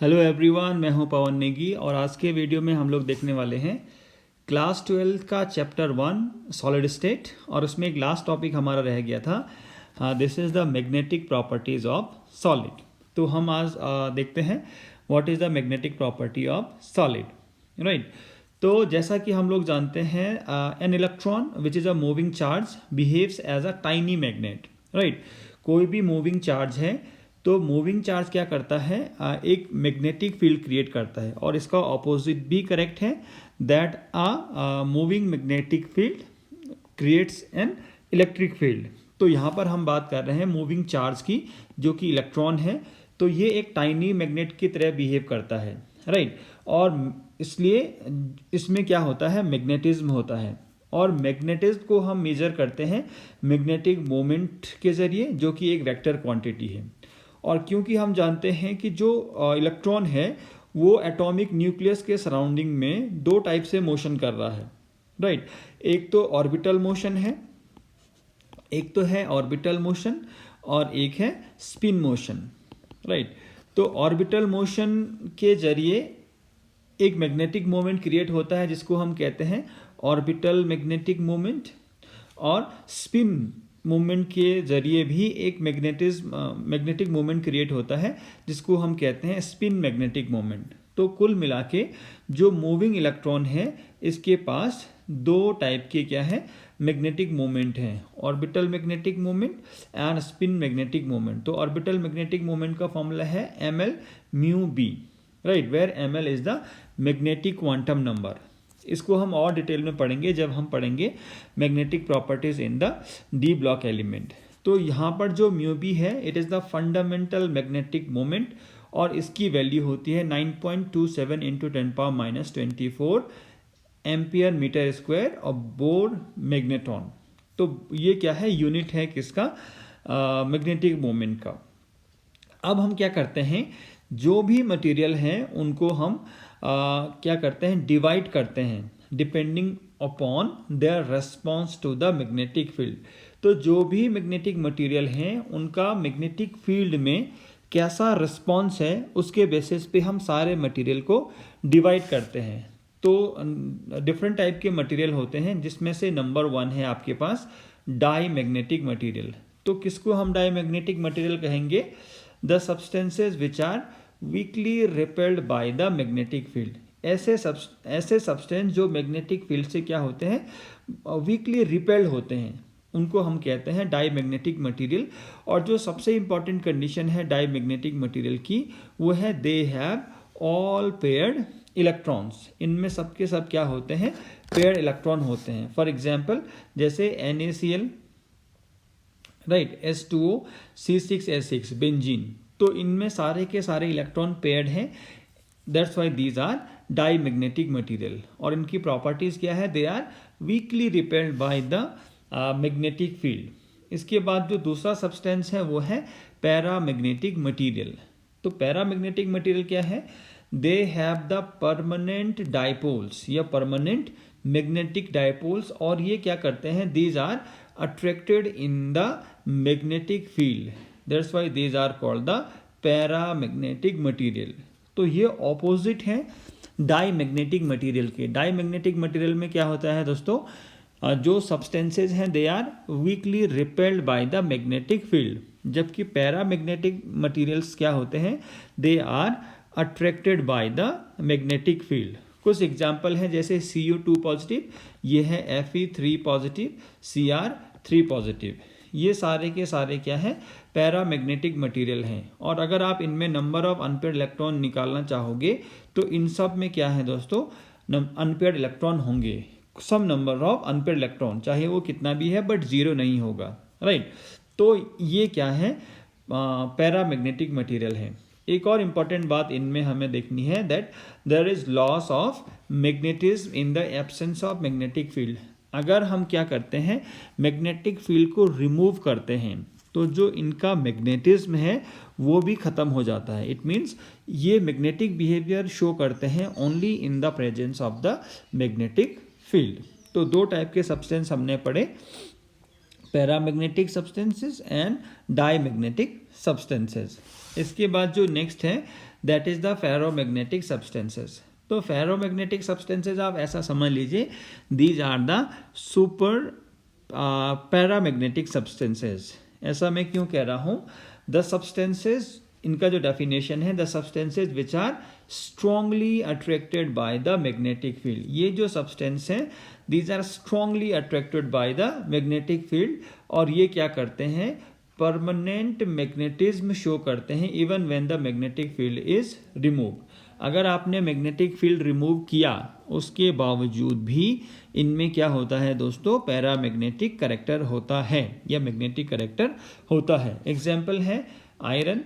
Hello everyone, मैं हूं पवन नेगी और आज के वीडियो में हम लोग देखने वाले हैं क्लास 12 का चैप्टर 1 सॉलिड स्टेट। और उसमें एक लास्ट टॉपिक हमारा रह गया था, this is the magnetic properties of solid. तो हम आज देखते हैं what is the magnetic property of solid, right. तो जैसा कि हम लोग जानते हैं, an electron which is a moving charge behaves as a tiny magnet, right. कोई भी मूविंग चार्ज है तो मूविंग चार्ज क्या करता है, एक मैग्नेटिक फील्ड क्रिएट करता है। और इसका ऑपोजिट भी करेक्ट है, that moving magnetic field creates an electric field. तो यहाँ पर हम बात कर रहे हैं मूविंग चार्ज की, जो कि इलेक्ट्रॉन है। तो ये एक टाइनी मैग्नेट की तरह बिहेव करता है, राइट। और इसलिए इसमें क्या होता है, मैग्नेटिज्म होता है। और मैग्नेटिज्म को हम मेजर करते हैं मैग्नेटिक मोमेंट के जरिए, जो कि एक वेक्टर क्वांटिटी है। और क्योंकि हम जानते हैं कि जो इलेक्ट्रॉन है वो एटॉमिक न्यूक्लियस के सराउंडिंग में दो टाइप से मोशन कर रहा है, राइट। एक तो ऑर्बिटल मोशन है, एक तो है ऑर्बिटल मोशन और एक है स्पिन मोशन, राइट। तो ऑर्बिटल मोशन के जरिए एक मैग्नेटिक मोमेंट क्रिएट होता है जिसको हम कहते हैं ऑर्बिटल मैग्नेटिक मोमेंट। और स्पिन मूवमेंट के जरिए भी एक मैग्नेटिक मोमेंट क्रिएट होता है जिसको हम कहते हैं स्पिन मैग्नेटिक मोमेंट। तो कुल मिला के जो मूविंग इलेक्ट्रॉन है इसके पास दो टाइप के क्या है, मैग्नेटिक मोमेंट हैं, orbital magnetic moment and spin magnetic moment. तो ऑर्बिटल मैग्नेटिक मोमेंट का फॉर्मूला है ml mu B, right, where ml is the magnetic quantum number. इसको हम और डिटेल में पढ़ेंगे जब हम पढ़ेंगे magnetic properties in the d block element. तो यहाँ पर जो म्यू बी है, it is the fundamental magnetic moment और इसकी वैल्यू होती है 9.27 इंटू 10⁻24 एम्पियर मीटर स्क्वायर और बोर मैग्नेट्रॉन। तो ये क्या है, यूनिट है किसका, मैग्नेटिक मोमेंट का। अब हम क्या करते हैं, जो भी मटेरियल हैं उनको हम क्या करते हैं, डिवाइड करते हैं depending upon their response to the magnetic field. तो जो भी मैग्नेटिक मटेरियल हैं उनका मैग्नेटिक फील्ड में कैसा रिस्पॉन्स है उसके बेसिस पे हम सारे मटेरियल को डिवाइड करते हैं। तो डिफरेंट टाइप के मटेरियल होते हैं जिसमें से नंबर 1 है आपके पास डाई मैग्नेटिक मटेरियल। तो किसको हम डाई मैग्नेटिक मटेरियल कहेंगे, the substances which are weakly repelled by the magnetic field. ऐसे सब्सटेंस जो मैग्नेटिक फील्ड से क्या होते हैं, वीकली रिपेल्ड होते हैं, उनको हम कहते हैं डाई मैग्नेटिक मटीरियल। और जो सबसे इंपॉर्टेंट कंडीशन है डाई मैग्नेटिक मटीरियल की, वो है they have all paired electrons. इनमें सबके सब क्या होते हैं, पेयर्ड इलेक्ट्रॉन होते हैं। फॉर एग्जाम्पल जैसे NaCl, right, H2O, C6H6 benzene. तो इनमें सारे के सारे इलेक्ट्रॉन पेयर्ड हैं, that's why these are diamagnetic material. और इनकी प्रॉपर्टीज क्या है, they are weakly repelled by the magnetic field. इसके बाद जो दूसरा सब्सटेंस है वो है पैरामैग्नेटिक मटीरियल। तो पैरामैग्नेटिक मटीरियल क्या है, they have the permanent dipoles या परमानेंट मैग्नेटिक डाइपोल्स। और ये क्या करते हैं, these are attracted in the magnetic field, that's why these are called the paramagnetic material. तो ये ऑपोजिट है डाई मैग्नेटिक मटीरियल के। डाई मैग्नेटिक मटीरियल में क्या होता है दोस्तों, जो सब्सटेंसेज हैं they are weakly repelled by the magnetic field, जबकि पैरामैग्नेटिक मटीरियल्स क्या होते हैं, they are attracted by the magnetic field. कुछ एग्जाम्पल हैं जैसे Cu2 पॉजिटिव, ये है Fe3 पॉजिटिव, Cr3 पॉजिटिव। ये सारे के सारे क्या है, पैरामैग्नेटिक मटेरियल हैं। और अगर आप इनमें नंबर ऑफ अनपेयर्ड इलेक्ट्रॉन निकालना चाहोगे तो इन सब में क्या है दोस्तों, अनपेयर्ड इलेक्ट्रॉन होंगे, सम नंबर ऑफ अनपेयर्ड इलेक्ट्रॉन, चाहे वो कितना भी है बट जीरो नहीं होगा, राइट। तो ये क्या है, पैरामैग्नेटिक मटेरियल है। एक और इम्पॉर्टेंट बात इनमें हमें देखनी है, that there is loss of magnetism in the absence of magnetic field. अगर हम क्या करते हैं, मैग्नेटिक फील्ड को रिमूव करते हैं तो जो इनका मैग्नेटिज्म है वो भी ख़त्म हो जाता है। इट मीन्स ये मैग्नेटिक बिहेवियर शो करते हैं only in the presence of the magnetic field. तो दो टाइप के सब्सटेंस हमने पढ़े, paramagnetic substances and diamagnetic substances. इसके बाद जो नेक्स्ट है that is the ferromagnetic substances. तो फेरोमैग्नेटिक सब्सटेंसेस आप ऐसा समझ लीजिए, these are the super paramagnetic substances. ऐसा मैं क्यों कह रहा हूँ? द सब्सटेंसेस, इनका जो डेफिनेशन है, the substances which are strongly attracted by the magnetic field. ये जो सब्सटेंस हैं, these are strongly attracted by the magnetic field, और ये क्या करते हैं? परमानेंट मैग्नेटिज्म शो करते हैं even when the magnetic field is remove. अगर आपने मैग्नेटिक फील्ड रिमूव किया, उसके बावजूद भी इनमें क्या होता है दोस्तों? पैरामैग्नेटिक कैरेक्टर होता है या मैग्नेटिक कैरेक्टर होता है। एग्जाम्पल है iron,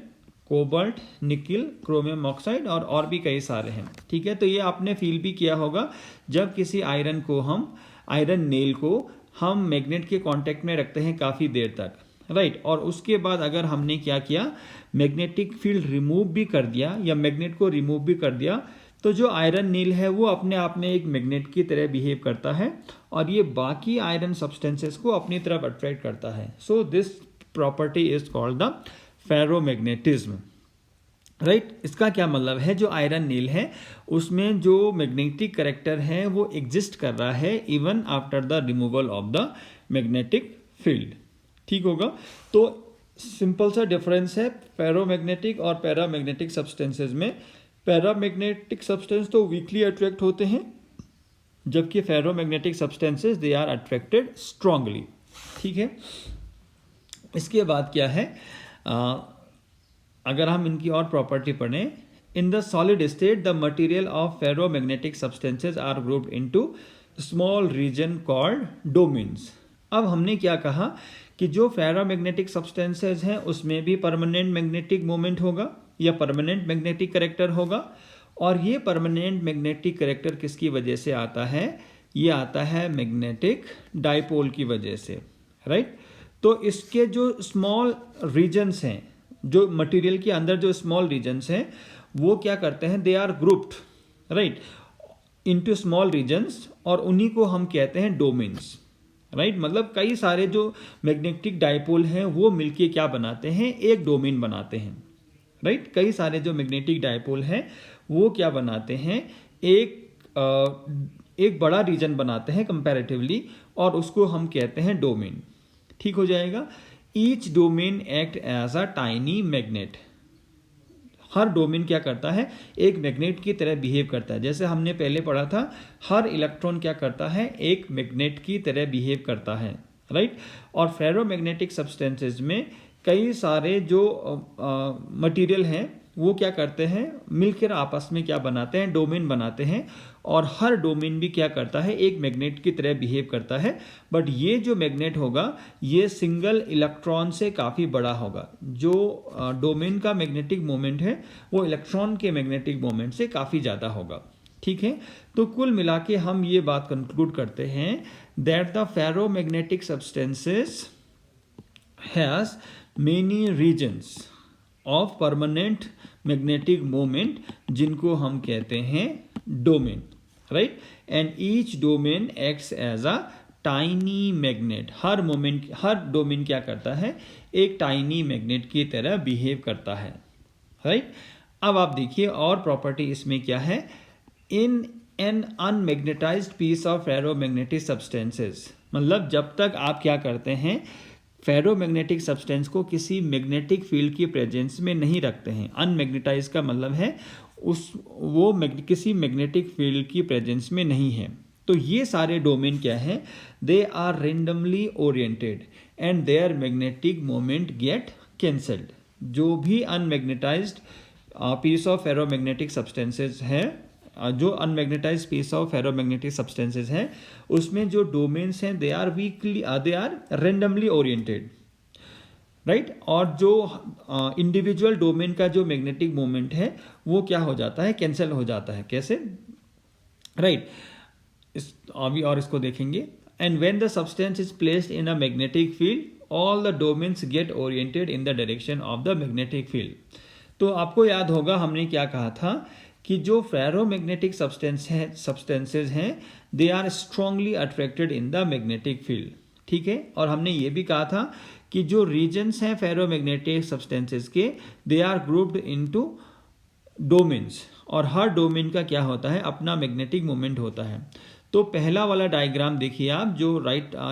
cobalt, nickel, chromium oxide और भी कई सारे हैं। ठीक है, तो ये आपने फील भी किया होगा, जब किसी आयरन नेल को हम मैग्नेट के कांटेक्ट में रखते हैं काफ़ी देर तक, राइट, और उसके बाद अगर हमने क्या किया, मैग्नेटिक फील्ड रिमूव भी कर दिया या मैग्नेट को रिमूव भी कर दिया, तो जो आयरन नील है वो अपने आप में एक मैग्नेट की तरह बिहेव करता है और ये बाकी आयरन सब्सटेंसेस को अपनी तरफ अट्रैक्ट करता है। So this property is called the ferromagnetism, right. इसका क्या मतलब है? जो आयरन नील है उसमें जो मैग्नेटिक कैरेक्टर है वो एग्जिस्ट कर रहा है even after the removal of the magnetic field. ठीक होगा। तो सिंपल सा डिफरेंस है फेरोमैग्नेटिक और पैरामैग्नेटिक सब्सटेंसेस में। पैरामैग्नेटिक सब्सटेंस तो वीकली अट्रैक्ट होते हैं, जबकि ferromagnetic substances they are attracted strongly. ठीक है। इसके बाद क्या है, अगर हम इनकी और प्रॉपर्टी पढ़ें, in the solid state the material of ferromagnetic substances are grouped into small region called domains. अब हमने क्या कहा कि जो फेरोमैग्नेटिक सब्सटेंसेस हैं उसमें भी परमानेंट मैग्नेटिक मोमेंट होगा या परमानेंट मैग्नेटिक कैरेक्टर होगा, और ये परमानेंट मैग्नेटिक कैरेक्टर किसकी वजह से आता है? ये आता है मैग्नेटिक डाइपोल की वजह से, राइट। तो इसके जो स्मॉल रीजन्स हैं, जो मटेरियल के अंदर जो स्मॉल रीजन्स हैं, वो क्या करते हैं? They are grouped, right, into small regions, और उन्हीं को हम कहते हैं डोमेन्स, राइट। मतलब कई सारे जो मैग्नेटिक डाइपोल हैं वो मिलके क्या बनाते हैं? एक डोमेन बनाते हैं, राइट। कई सारे जो मैग्नेटिक डाइपोल हैं वो क्या बनाते हैं? एक बड़ा रीजन बनाते हैं कंपैरेटिवली, और उसको हम कहते हैं डोमेन। ठीक हो जाएगा। Each domain act as a tiny magnet. हर डोमेन क्या करता है? एक मैग्नेट की तरह बिहेव करता है। जैसे हमने पहले पढ़ा था, हर इलेक्ट्रॉन क्या करता है? एक मैग्नेट की तरह बिहेव करता है, राइट। और फेरोमैग्नेटिक सब्सटेंसेस में कई सारे जो मटेरियल हैं वो क्या करते हैं? मिलकर आपस में क्या बनाते हैं? डोमेन बनाते हैं, और हर डोमेन भी क्या करता है? एक मैग्नेट की तरह बिहेव करता है। बट ये जो मैग्नेट होगा ये सिंगल इलेक्ट्रॉन से काफ़ी बड़ा होगा। जो डोमेन का मैग्नेटिक मोमेंट है वो इलेक्ट्रॉन के मैग्नेटिक मोमेंट से काफ़ी ज़्यादा होगा। ठीक है। तो कुल मिला के हम ये बात कंक्लूड करते हैं that the ferromagnetic substances has many regions of permanent magnetic moment, जिनको हम कहते हैं domain, right. And each domain acts as a tiny magnet. हर डोमेन क्या करता है? एक टाइनी मैग्नेट की तरह बिहेव करता है, राइट। अब आप देखिए और प्रॉपर्टी इसमें क्या है। In an unmagnetised piece of ferromagnetic substances, मतलब जब तक आप क्या करते हैं? फेरोमैग्नेटिक सब्सटेंस को किसी मैग्नेटिक फील्ड की प्रेजेंस में नहीं रखते हैं। अनमैग्नेटाइज का मतलब है किसी मैग्नेटिक फील्ड की प्रेजेंस में नहीं है। तो ये सारे डोमेन क्या है? They are randomly oriented and their magnetic moment get cancelled. जो भी unmagnetized piece of ferromagnetic substances है, जो unmagnetized piece of ferromagnetic substances हैं, उसमें जो डोमेन्स हैं they are randomly oriented, right. और जो इंडिविजुअल डोमेन का जो मैग्नेटिक मोमेंट है वो क्या हो जाता है? कैंसिल हो जाता है। कैसे? राइट। अभी और इसको देखेंगे। And when the substance is placed in a magnetic field all the domains get oriented in the direction of the magnetic field. तो आपको याद होगा हमने क्या कहा था कि जो फेरोमैग्नेटिक सब्सटेंसेस हैं they are strongly attracted in the magnetic field. ठीक है। और हमने ये भी कहा था कि जो रीजन्स हैं फेरोमैग्नेटिक सब्सटेंसेस के, they are grouped into domains, और हर डोमेन का क्या होता है, अपना मैग्नेटिक मोमेंट होता है। तो पहला वाला डायग्राम देखिए आप, जो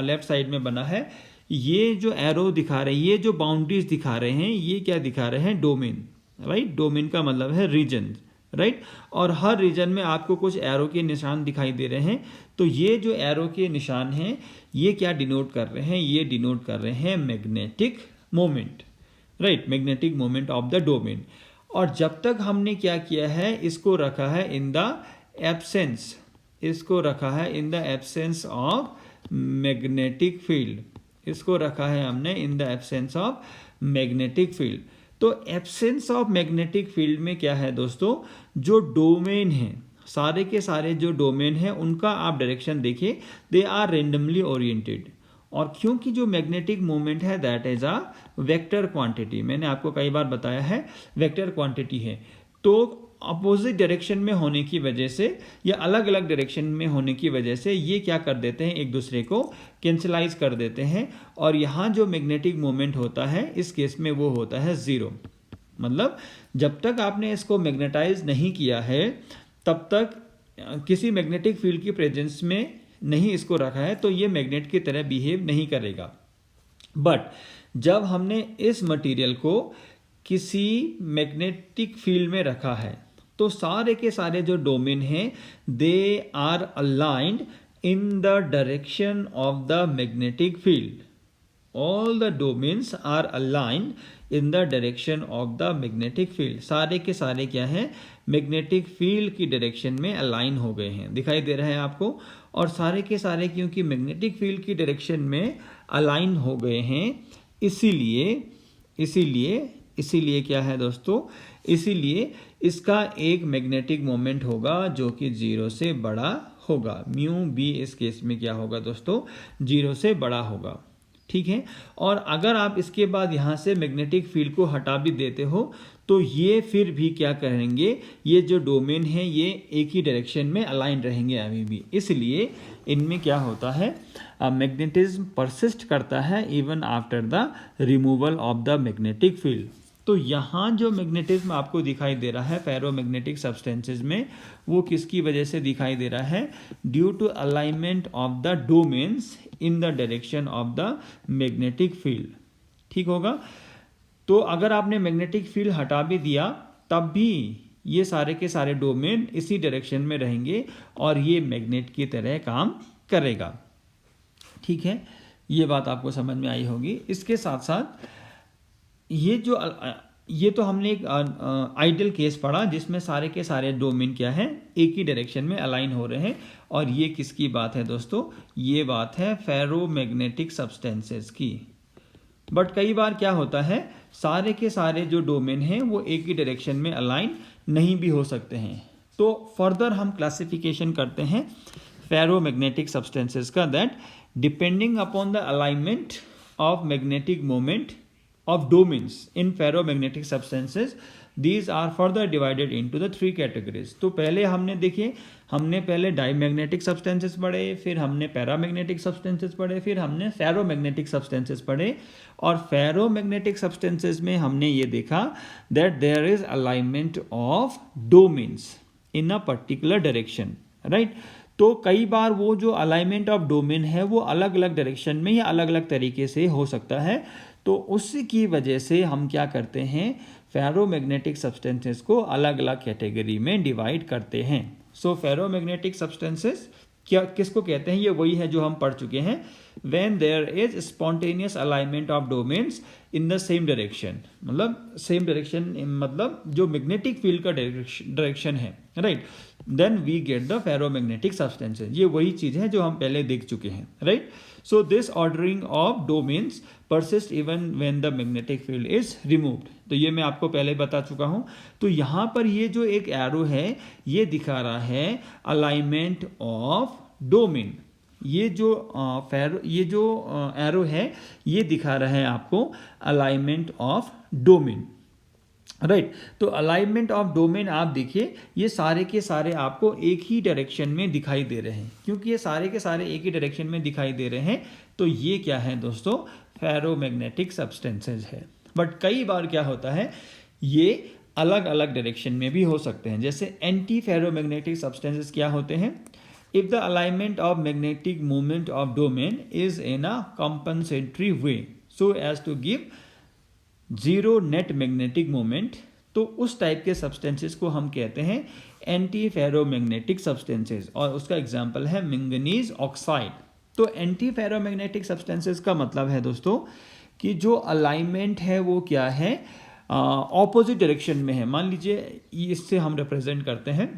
लेफ्ट साइड में बना है, ये जो एरो दिखा रहे हैं, ये जो बाउंड्रीज दिखा रहे हैं, ये क्या दिखा रहे हैं, डोमेन, राइट। डोमेन का मतलब है रीजन, राइट। और हर रीजन में आपको कुछ एरो के निशान दिखाई दे रहे हैं। तो ये जो एरो के निशान हैं, ये क्या डिनोट कर रहे हैं, ये डिनोट कर रहे हैं magnetic moment, right, magnetic moment of the domain. और जब तक हमने क्या किया है, इसको रखा है इन द एब्सेंस, इसको रखा है इन the absence of magnetic field, इसको रखा है हमने इन the absence of magnetic field. तो एब्सेंस ऑफ मैग्नेटिक फील्ड में क्या है दोस्तों, जो डोमेन है, सारे के सारे जो डोमेन है, उनका आप डायरेक्शन देखिए, दे आर रेंडमली ओरिएंटेड। और क्योंकि जो मैग्नेटिक मोमेंट है that is a vector quantity, मैंने आपको कई बार बताया है वेक्टर क्वांटिटी है, तो अपोजिट डायरेक्शन में होने की वजह से या अलग अलग डायरेक्शन में होने की वजह से ये क्या कर देते हैं, एक दूसरे को कैंसलाइज कर देते हैं। और यहाँ जो मैग्नेटिक मोमेंट होता है इस केस में वो होता है ज़ीरो। मतलब जब तक आपने इसको मैग्नेटाइज नहीं किया है तब तक किसी मैग्नेटिक फील्ड की प्रेजेंस में नहीं इसको रखा है, तो ये मैग्नेट की तरह बिहेव नहीं करेगा। बट जब हमने इस मटेरियल को किसी मैग्नेटिक फील्ड में रखा है, तो सारे के सारे जो डोमेन हैं they are aligned in the direction of the magnetic field. All the domains are aligned in the direction of the magnetic field. सारे के सारे क्या हैं, मैग्नेटिक फील्ड की डायरेक्शन में अलाइन हो गए हैं, दिखाई दे रहा है आपको। और सारे के सारे क्योंकि मैग्नेटिक फील्ड की डायरेक्शन में अलाइन हो गए हैं, इसीलिए क्या है दोस्तों, इसीलिए इसका एक मैग्नेटिक मोमेंट होगा जो कि 0 से बड़ा होगा। म्यू बी इस केस में क्या होगा दोस्तों, 0 से बड़ा होगा, ठीक है। और अगर आप इसके बाद यहाँ से मैग्नेटिक फील्ड को हटा भी देते हो तो ये फिर भी क्या करेंगे, ये जो डोमेन है ये एक ही डायरेक्शन में अलाइन रहेंगे अभी भी। इसलिए इनमें क्या होता है, मैग्नेटिज्म परसिस्ट करता है even after the removal of the magnetic field. तो यहाँ जो मैग्नेटिज्म आपको दिखाई दे रहा है फेरोमैग्नेटिक सब्सटेंसेस में, वो किसकी वजह से दिखाई दे रहा है, due to alignment of the domains in the direction of the magnetic field, ठीक होगा। तो अगर आपने मैग्नेटिक फील्ड हटा भी दिया तब भी ये सारे के सारे डोमेन इसी डायरेक्शन में रहेंगे और ये मैग्नेट की तरह काम करेगा, ठीक है। ये बात आपको समझ में आई होगी। इसके साथ साथ ये तो हमने एक आइडियल केस पढ़ा जिसमें सारे के सारे डोमेन क्या है, एक ही डायरेक्शन में अलाइन हो रहे हैं। और ये किसकी बात है दोस्तों, ये बात है फेरोमैग्नेटिक सब्सटेंसेस की। बट कई बार क्या होता है, सारे के सारे जो डोमेन हैं वो एक ही डायरेक्शन में अलाइन नहीं भी हो सकते हैं। तो फर्दर हम क्लासिफिकेशन करते हैं फेरोमैग्नेटिक सब्सटेंसेस का, that depending upon the alignment of magnetic moment of domains in ferromagnetic substances, these are further divided into the 3 categories। तो पहले हमने पहले डाईमैग्नेटिक सब्सटेंसेस पढ़े, फिर हमने पैरामैग्नेटिक सब्सटेंसेस पढ़े, फिर हमने फेरोमैग्नेटिक सब्सटेंसेस पढ़े। और फेरोमैग्नेटिक सब्सटेंसेस में हमने ये देखा that there is alignment of domains in a particular direction, right. तो कई बार वो जो अलाइनमेंट ऑफ डोमेन है वो अलग अलग डायरेक्शन में या अलग अलग तरीके से हो सकता है। तो उसकी वजह से हम क्या करते हैं, फेरोमैग्नेटिक सब्सटेंसेस को अलग अलग कैटेगरी में डिवाइड करते हैं। सो फेरोमैग्नेटिक सब्सटेंसेस क्या किसको कहते हैं, ये वही है जो हम पढ़ चुके हैं, when there is spontaneous alignment of domains in the same direction. मतलब सेम डायरेक्शन मतलब जो मैग्नेटिक फील्ड का डायरेक्शन है, right, then we get the ferromagnetic substances. ये वही चीज है जो हम पहले देख चुके हैं, right. So this ordering of domains persist even when the magnetic field is removed। तो ये मैं आपको पहले बता चुका हूं। तो यहां पर ये जो एक एरो है ये दिखा रहा है अलाइनमेंट ऑफ डोमेन। ये जो एरो है ये दिखा रहा है आपको अलाइनमेंट ऑफ डोमेन, राइट। तो अलाइनमेंट ऑफ डोमेन आप देखिए ये सारे के सारे आपको एक ही डायरेक्शन में दिखाई दे रहे हैं। क्योंकि ये सारे के सारे एक ही डायरेक्शन में दिखाई दे रहे हैं तो ये क्या है दोस्तों, फेरोमैग्नेटिक सब्सटेंसेस है। बट कई बार क्या होता है, ये अलग अलग डायरेक्शन में भी हो सकते हैं। जैसे एंटी फेरोमैग्नेटिक सब्सटेंसेस क्या होते हैं? If the alignment of magnetic movement of domain is in a compensatory way so as to give zero net magnetic moment, तो उस टाइप के सब्सटेंसेस को हम कहते हैं एंटी फेरोमैग्नेटिक सब्सटेंसेस, और उसका एग्जांपल है मैंगनीज ऑक्साइड। तो एंटी फेरोमैग्नेटिक सब्सटेंसेस का मतलब है दोस्तों कि जो अलाइनमेंट है वो क्या है, ऑपोजिट डायरेक्शन में है। मान लीजिए इससे हम रिप्रेजेंट करते हैं,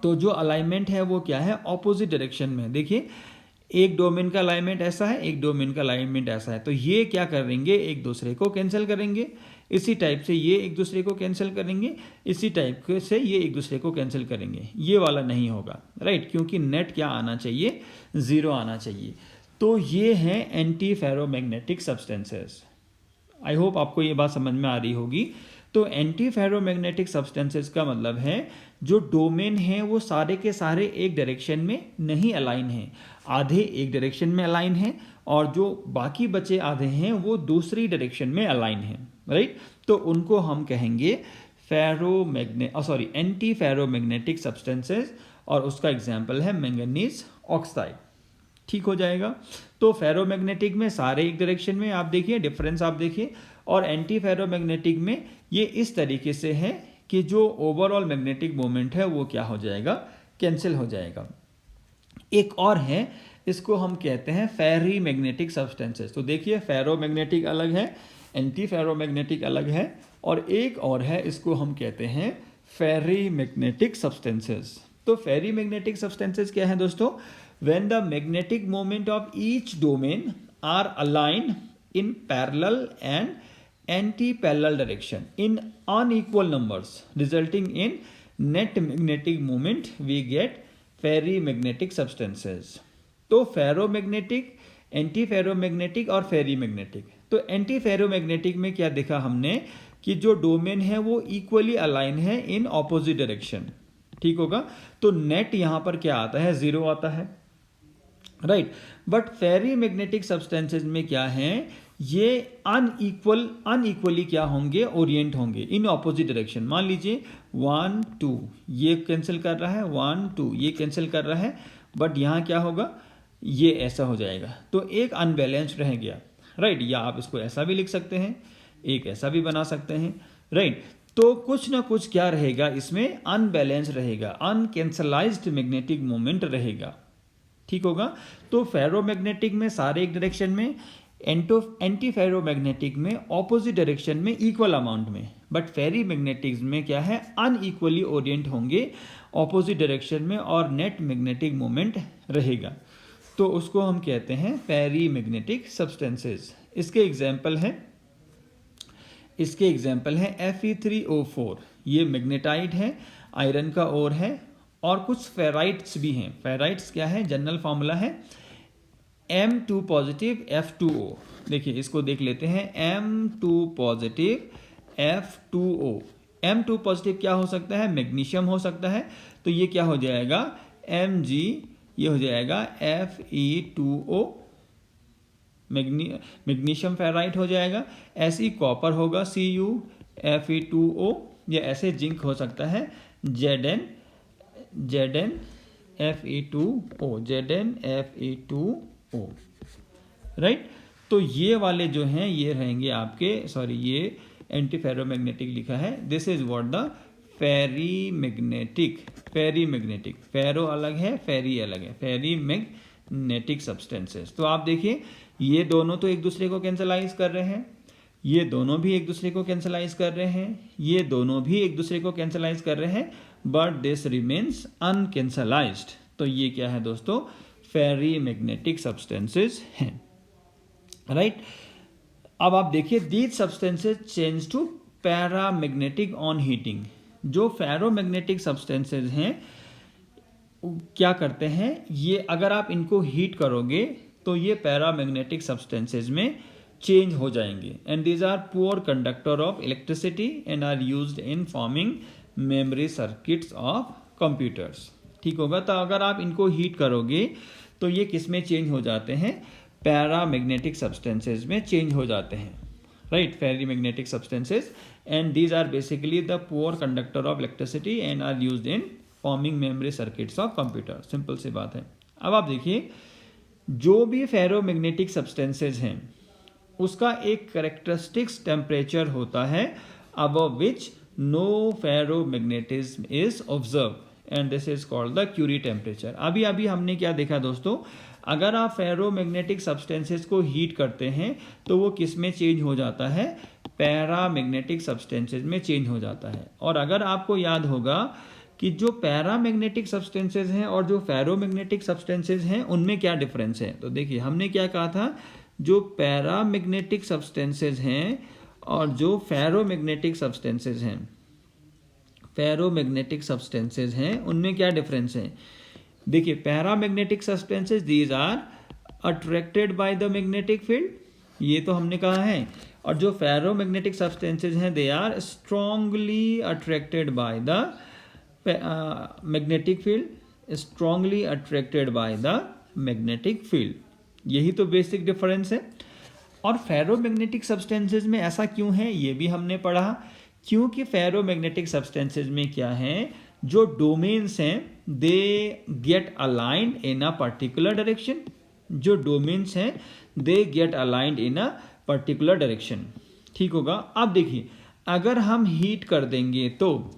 तो जो अलाइनमेंट है वो क्या है, ऑपोजिट डायरेक्शन में। देखिए एक डोमेन का अलाइनमेंट ऐसा है, एक डोमेन का अलाइनमेंट ऐसा है, तो ये क्या करेंगे, एक दूसरे को कैंसिल करेंगे। इसी टाइप से ये एक दूसरे को कैंसिल करेंगे, इसी टाइप से ये एक दूसरे को कैंसिल करेंगे। ये वाला नहीं होगा, राइट, क्योंकि नेट क्या आना चाहिए, जीरो आना चाहिए। तो ये हैं anti ferromagnetic substances. I hope आपको ये बात समझ में आ रही होगी। तो एंटी फेरोमैग्नेटिक सब्सटेंसेस का मतलब है जो डोमेन है वो सारे के सारे एक डायरेक्शन में नहीं अलाइन हैं, आधे एक डायरेक्शन में अलाइन हैं और जो बाकी बचे आधे हैं वो दूसरी डायरेक्शन में अलाइन हैं, राइट। तो उनको हम कहेंगे एंटी फेरोमैग्नेटिक सब्सटेंसेस, और उसका एग्जाम्पल है मैंगनीज ऑक्साइड। ठीक हो जाएगा। तो फेरोमैग्नेटिक में सारे एक डायरेक्शन में, आप देखिए डिफरेंस आप देखिए, और एंटी फेरोमैग्नेटिक में ये इस तरीके से है कि जो ओवरऑल मैग्नेटिक मोमेंट है वो क्या हो जाएगा, कैंसिल हो जाएगा। एक और है, इसको हम कहते हैं फेरी मैग्नेटिक सब्सटेंसेस। तो देखिए फेरोमैग्नेटिक अलग है, एंटी फेरोमैग्नेटिक अलग है, और एक और है, इसको हम कहते हैं फेरी मैग्नेटिक सब्सटेंसेस। तो फेरी मैग्नेटिक सब्सटेंसेस क्या है दोस्तों? When the magnetic moment of each domain are aligned in parallel and anti-parallel direction in unequal numbers, resulting in net magnetic moment, we get ferrimagnetic substances. तो फेरोमैग्नेटिक, एंटी फेरोमैग्नेटिक और फेरीमैग्नेटिक। तो anti ferromagnetic में क्या देखा हमने कि जो domain है वो इक्वली अलाइन है इन ऑपोजिट डायरेक्शन। ठीक होगा। तो नेट यहां पर क्या आता है, जीरो आता है, right. But ferrimagnetic substances में क्या है, ये अनइक्वली क्या होंगे, ओरिएंट होंगे इन ऑपोजिट डायरेक्शन। मान लीजिए 1 2 ये कैंसिल कर रहा है, 1 2 ये कैंसिल कर रहा है, बट यहां क्या होगा, ये ऐसा हो जाएगा, तो एक अनबैलेंस्ड रह गया, राइट। या आप इसको ऐसा भी लिख सकते हैं, एक ऐसा भी बना सकते हैं, राइट। तो कुछ ना कुछ क्या रहेगा इसमें, अनबैलेंस रहेगा, अनकैंसलाइज्ड मैग्नेटिक मोमेंट रहेगा। ठीक होगा। तो फेरोमैग्नेटिक में सारे एक डायरेक्शन में, एंटी फेरोमैग्नेटिक में ऑपोजिट डायरेक्शन में इक्वल अमाउंट में, बट फेरी मैग्नेटिक में क्या है, अनइक्वली ओरिएंट होंगे ऑपोजिट डायरेक्शन में और नेट मैग्नेटिक मोमेंट रहेगा। तो उसको हम कहते हैं फेरी मैग्नेटिक सब्सटेंसेस। इसके एग्जाम्पल है Fe3O4, ये मैग्नेटाइट है, आयरन का ओर है, और कुछ फेराइट्स भी हैं। फेराइट्स क्या है, जनरल फॉर्मूला है M2 पॉजिटिव F2O। देखिए इसको देख लेते हैं, M2 positive F2O। M2 positive क्या हो सकता है, मैग्नीशियम हो सकता है, तो ये क्या हो जाएगा, Mg, ये हो जाएगा Fe2O, मैग्नीशियम फेराइट हो जाएगा। ऐसी कॉपर होगा Cu Fe2O, या ऐसे जिंक हो सकता है ZnFe2O, ZnFe2O, राइट। तो ये वाले जो हैं ये रहेंगे आपके, ये एंटी फेरोमैग्नेटिक लिखा है, दिस इज व्हाट द फेरीमैग्नेटिक। फेरो अलग है, फेरी अलग है, फेरीमैग्नेटिक सब्सटेंसेस। तो आप देखिए ये दोनों तो एक दूसरे को कैंसलाइज कर रहे हैं, ये दोनों भी एक दूसरे को कैंसलाइज कर रहे हैं, ये दोनों भी एक दूसरे को कैंसलाइज कर रहे हैं, बट दिस रिमेन्स अनकैंसलाइज्ड। तो ये क्या है दोस्तों, फेरी मैग्नेटिक सब्सटेंसेस हैं, राइट। अब आप देखिए these substances change to paramagnetic on heating. जो फेरोमैग्नेटिक सब्सटेंसेस हैं क्या करते हैं, ये अगर आप इनको हीट करोगे तो ये पैरामैग्नेटिक सब्सटेंसेस में चेंज हो जाएंगे, and these are poor conductor of electricity and are used in forming memory circuits of computers. ठीक होगा। तो अगर आप इनको हीट करोगे तो ये किस में चेंज हो जाते हैं, पैरामैग्नेटिक सब्सटेंसेस में चेंज हो जाते हैं, right? Ferromagnetic substances, and these are basically the poor conductor of electricity and are used in forming memory circuits of computer. Simple सी बात है. अब आप देखिए, जो भी फेरोमैग्नेटिक सब्सटेंसेज हैं उसका एक कैरेक्टरिस्टिक्स टेम्परेचर होता है above which no ferromagnetism is observed, and this is called the Curie temperature. अभी हमने क्या देखा दोस्तों, अगर आप फेरोमैग्नेटिक सब्सटेंसेस को हीट करते हैं तो वो किस में चेंज हो जाता है, पैरामैग्नेटिक सब्सटेंसेस में चेंज हो जाता है. और अगर आपको याद होगा कि जो पैरामैग्नेटिक सब्सटेंसेस हैं और जो फेरोमैग्नेटिक सब्सटेंसेस हैं उनमें क्या डिफरेंस है, तो देखिए हमने क्या कहा था, जो पैरामैग्नेटिक सब्सटेंसेस हैं और जो फेरोमैग्नेटिक सब्सटेंसेस हैं उनमें क्या डिफरेंस है. देखिए paramagnetic substances these are attracted by the magnetic field, ये तो हमने कहा है, और जो फेरोमैग्नेटिक सब्सटेंसेस हैं they are strongly attracted by the magnetic field. यही तो बेसिक डिफरेंस है. और फेरोमैग्नेटिक सब्सटेंसेस में ऐसा क्यों है ये भी हमने पढ़ा, क्योंकि फेरोमैग्नेटिक सब्सटेंसेस में क्या है, जो डोमेन्स हैं they get aligned in a particular direction. जो डोमेन्स हैं they get aligned in a particular direction. ठीक होगा. अब देखिए अगर हम हीट कर देंगे, तो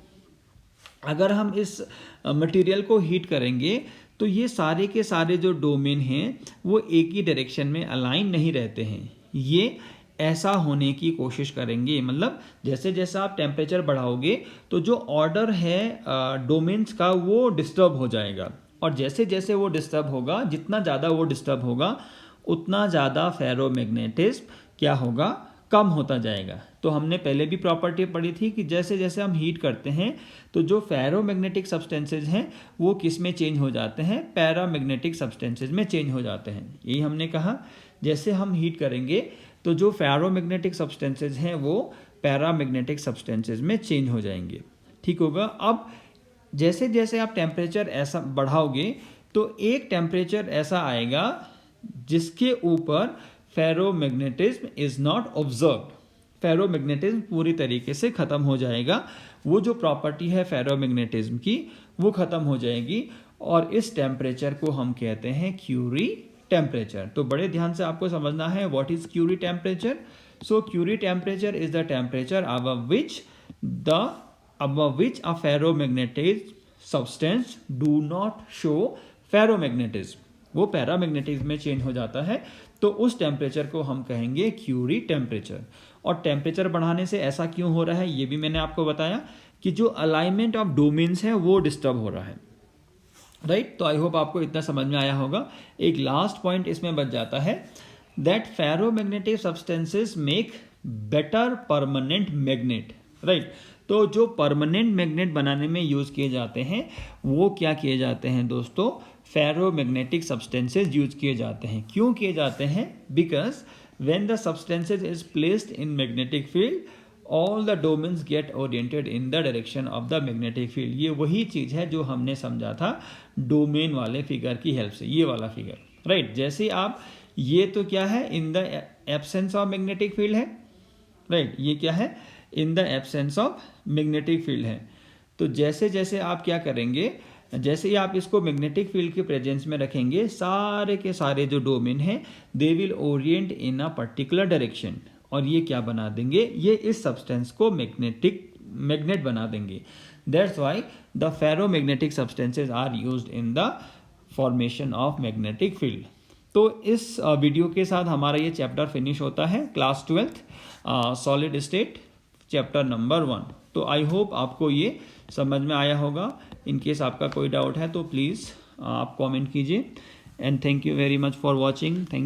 अगर हम इस मटेरियल को हीट करेंगे तो ये सारे के सारे जो डोमेन हैं वो एक ही डायरेक्शन में अलाइन नहीं रहते हैं. ये ऐसा होने की कोशिश करेंगे, मतलब जैसे जैसे आप टेम्परेचर बढ़ाओगे तो जो ऑर्डर है डोमेन्स का वो डिस्टर्ब हो जाएगा. और जैसे जैसे वो डिस्टर्ब होगा, जितना ज़्यादा वो डिस्टर्ब होगा उतना ज़्यादा फेरोमैग्नेटिज्म क्या होगा, कम होता जाएगा. तो हमने पहले भी प्रॉपर्टी पढ़ी थी कि जैसे जैसे हम हीट करते हैं तो जो फेरोमैग्नेटिक सब्सटेंसेज हैं वो किस में चेंज हो जाते हैं, पैरामैग्नेटिक सब्सटेंसेज में चेंज हो जाते हैं. यही हमने कहा, जैसे हम हीट करेंगे तो जो फेरोमैग्नेटिक सब्सटेंसेज हैं वो पैरामैग्नेटिक सब्सटेंसेज में चेंज हो जाएंगे. ठीक होगा. अब जैसे जैसे आप टेम्परेचर ऐसा बढ़ाओगे तो एक टेम्परेचर ऐसा आएगा जिसके ऊपर ferromagnetism is not observed. Ferromagnetism पूरी तरीके से खत्म हो जाएगा. वो जो प्रॉपर्टी है फेरोमैग्नेटिज्म की वो खत्म हो जाएगी, और इस टेम्परेचर को हम कहते हैं क्यूरी टेम्परेचर. तो बड़े ध्यान से आपको समझना है what is Curie temperature. So Curie temperature is the temperature above which a ferromagnetic substance do not show ferromagnetism. वो पैरामैग्नेटिज्म में चेंज हो जाता है, तो उस टेम्परेचर को हम कहेंगे क्यूरी टेम्परेचर. और टेम्परेचर बढ़ाने से ऐसा क्यों हो रहा है ये भी मैंने आपको बताया, कि जो अलाइनमेंट ऑफ डोमेन्स है वो डिस्टर्ब हो रहा है. राइट. तो आई होप आपको इतना समझ में आया होगा. एक लास्ट पॉइंट इसमें बच जाता है, that ferromagnetic substances make better permanent magnet. Right. तो जो परमानेंट मैग्नेट बनाने में यूज किए जाते हैं वो क्या किए जाते हैं दोस्तों, फेरोमैग्नेटिक सब्सटेंसेस यूज किए जाते हैं. क्यों किए जाते हैं, because when the substances is placed in magnetic field all the domains get oriented in the direction of the magnetic field. ये वही चीज है जो हमने समझा था डोमेन वाले फिगर की हेल्प से, ये वाला फिगर. राइट. जैसे आप, ये तो क्या है, इन the absence of magnetic field है. राइट. ये क्या है, इन the absence of magnetic field है. तो जैसे जैसे आप क्या करेंगे, जैसे ही आप इसको मैग्नेटिक फील्ड के प्रेजेंस में रखेंगे, सारे के सारे जो डोमेन हैं they will Orient in a particular direction. और ये क्या बना देंगे, ये इस सब्सटेंस को मैग्नेट बना देंगे. That's why the ferromagnetic substances are used in the formation of magnetic field. तो इस वीडियो के साथ हमारा ये चैप्टर फिनिश होता है, class 12 solid state chapter number 1. तो आई होप आपको ये समझ में आया होगा. इन केस आपका कोई डाउट है तो प्लीज़ आप कमेंट कीजिए. And thank you very much for watching. Thank